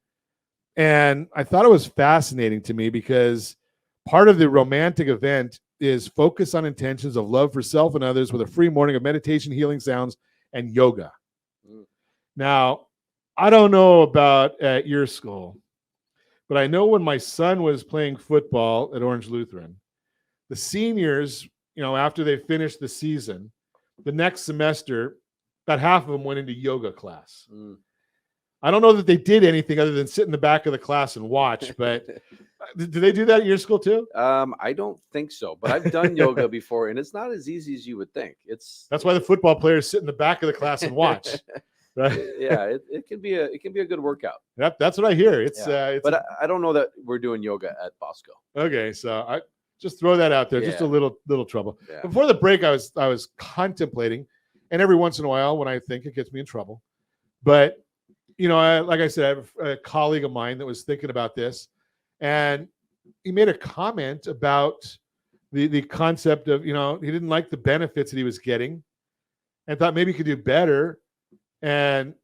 And I thought it was fascinating to me because part of the romantic event is focus on intentions of love for self and others with a free morning of meditation, healing sounds, and yoga. Now, I don't know about at your school, but I know when my son was playing football at Orange Lutheran, the seniors, after they finished the season, the next semester, about half of them went into yoga class. I don't know that they did anything other than sit in the back of the class and watch, but do they do that at your school too? I don't think so, but I've done yoga before, and it's not as easy as you would think. That's why the football players sit in the back of the class and watch. Right? Yeah, it can be a good workout. That's what I hear. But I don't know that we're doing yoga at Bosco. Okay, so Just throw that out there. Just a Yeah. little trouble. Yeah. Before the break, I was contemplating, and every once in a while, when I think, it gets me in trouble. But like I said, I have a colleague of mine that was thinking about this, and he made a comment about the concept of he didn't like the benefits that he was getting, and thought maybe he could do better. And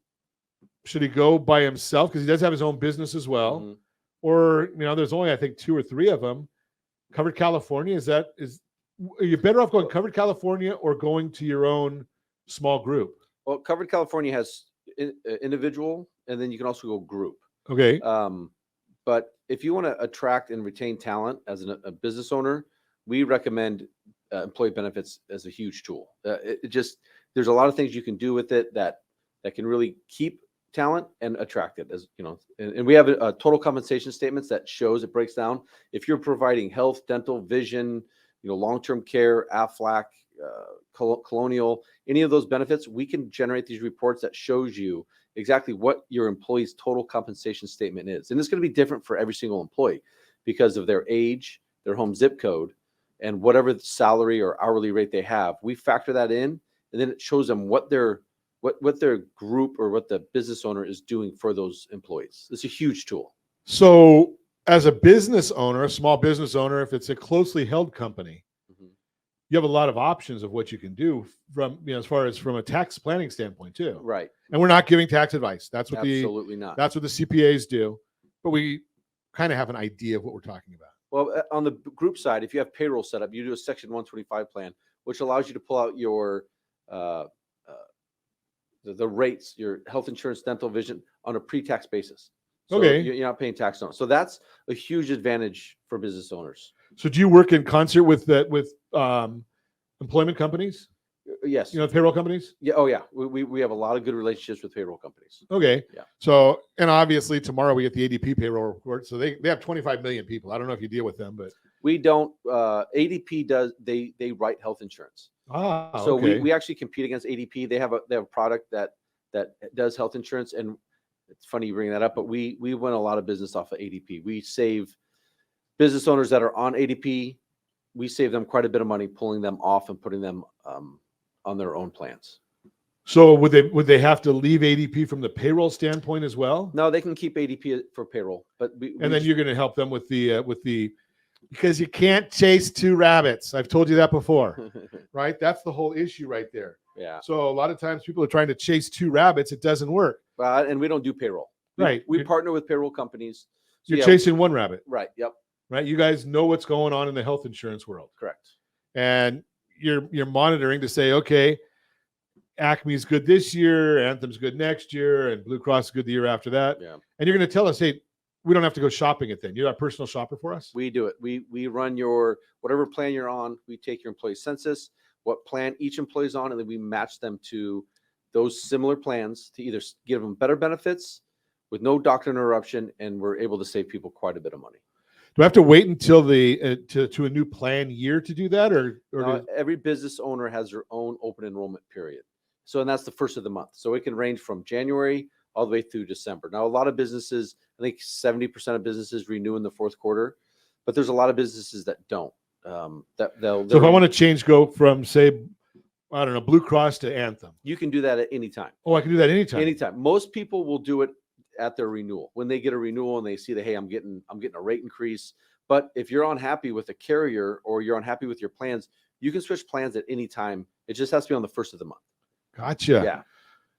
should he go by himself because he does have his own business as well, Mhm. or there's only I think 2 or 3 of them. Covered California, are you better off going Covered California or going to your own small group? Well, Covered California has individual, and then you can also go group. Okay. But if you want to attract and retain talent as a business owner, we recommend employee benefits as a huge tool. There's a lot of things you can do with it that can really keep talent and attract it, and we have a total compensation statements that shows it breaks down. If you're providing health, dental, vision, long-term care, AFLAC, Colonial, any of those benefits, we can generate these reports that shows you exactly what your employee's total compensation statement is. And it's going to be different for every single employee because of their age, their home zip code, and whatever salary or hourly rate they have. We factor that in, and then it shows them what their group or what the business owner is doing for those employees. It's a huge tool. So as a business owner, a small business owner, if it's a closely held company, you have a lot of options of what you can do from, as far as from a tax planning standpoint too. Right. And we're not giving tax advice. That's what Absolutely not. That's what the CPAs do. But we kind of have an idea of what we're talking about. Well, on the group side, if you have payroll set up, you do a Section 125 plan, which allows you to pull out your the rates, your health insurance, dental, vision on a pre-tax basis. So Okay. you're not paying tax on it. So that's a huge advantage for business owners. So do you work in concert with employment companies? Yes. Payroll companies? Yeah. Oh, yeah. We have a lot of good relationships with payroll companies. Okay. Yeah. So, and obviously tomorrow we get the ADP payroll report. So they have 25 million people. I don't know if you deal with them, but We don't. ADP does. They write health insurance. So okay. we actually compete against ADP. They have a product that does health insurance, and it's funny you bring that up. But we win a lot of business off of ADP. We save business owners that are on ADP. We save them quite a bit of money pulling them off and putting them on their own plans. So would they have to leave ADP from the payroll standpoint as well? No, they can keep ADP for payroll, but Then you're going to help them with the because you can't chase 2 rabbits. I've told you that before, right? That's the whole issue right there. Yeah. So a lot of times people are trying to chase 2 rabbits. It doesn't work. And we don't do payroll. Right. We partner with payroll companies. So You're chasing 1 rabbit. Right. Yep. Right. You guys know what's going on in the health insurance world. Correct. And you're monitoring to say, okay, Acme's good this year, Anthem's good next year, and Blue Cross is good the year after that. Yeah. And you're going to tell us, hey, we don't have to go shopping it then. You're a personal shopper for us? We do it. We run your whatever plan you're on. We take your employee census, what plan each employee's on, and then we match them to those similar plans to either give them better benefits with no doctor interruption, and we're able to save people quite a bit of money. Do I have to wait until the to a new plan year to do that, or Every business owner has their own open enrollment period. So, and that's the first of the month. So it can range from January all the way through December. Now, a lot of businesses, I think 70% of businesses renew in the fourth quarter, but there's a lot of businesses that don't. So if I want to go from, say, I don't know, Blue Cross to Anthem, you can do that at any time. Oh, I can do that anytime. Anytime. Most people will do it at their renewal when they get a renewal and they see that, hey, I'm getting a rate increase. But if you're unhappy with a carrier or you're unhappy with your plans, you can switch plans at any time. It just has to be on the first of the month. Gotcha. Yeah.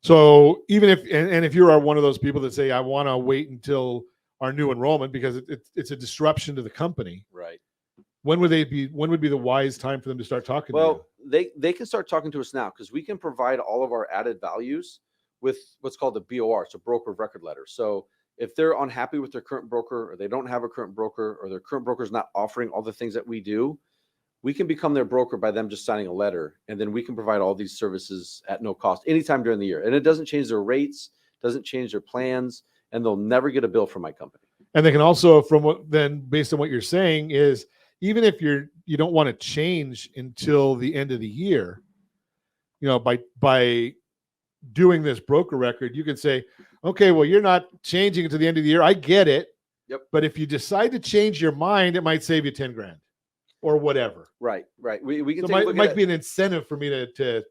So even if you are one of those people that say, I want to wait until our new enrollment because it's a disruption to the company. Right. When would be the wise time for them to start talking to you? Well, they can start talking to us now because we can provide all of our added values with what's called the BOR, so broker of record letter. So if they're unhappy with their current broker or they don't have a current broker or their current broker is not offering all the things that we do, we can become their broker by them just signing a letter. And then we can provide all these services at no cost anytime during the year. And it doesn't change their rates, doesn't change their plans, and they'll never get a bill from my company. And they can also, based on what you're saying, is even if you don't want to change until the end of the year, by doing this broker record, you can say, okay, well, you're not changing until the end of the year. I get it. Yep. But if you decide to change your mind, it might save you 10 grand. or whatever. Right. We can So take a it look might at be an incentive for me to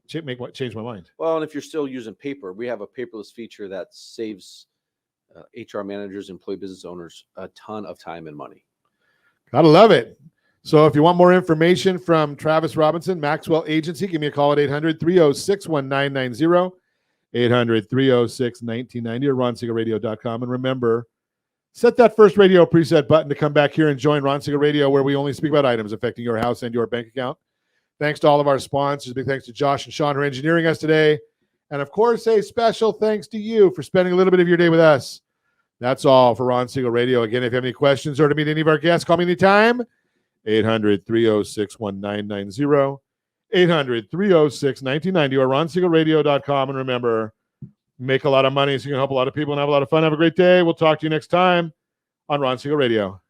change my mind. Well, and if you're still using paper, we have a paperless feature that saves HR managers, employee business owners a ton of time and money. Gotta love it. So if you want more information from Travis Robinson, Maxwell Agency, give me a call at 800-306-1990, 800-306-1990, or ronsiegelradio.com. And remember, set that first radio preset button to come back here and join Ron Siegel Radio, where we only speak about items affecting your house and your bank account. Thanks to all of our sponsors. Big thanks to Josh and Sean for engineering us today. And of course, a special thanks to you for spending a little bit of your day with us. That's all for Ron Siegel Radio. Again, if you have any questions or to meet any of our guests, call me anytime. 800-306-1990, 800-306-1990, or ronsiegelradio.com. And remember, make a lot of money so you can help a lot of people and have a lot of fun. Have a great day. We'll talk to you next time on Ron Siegel Radio.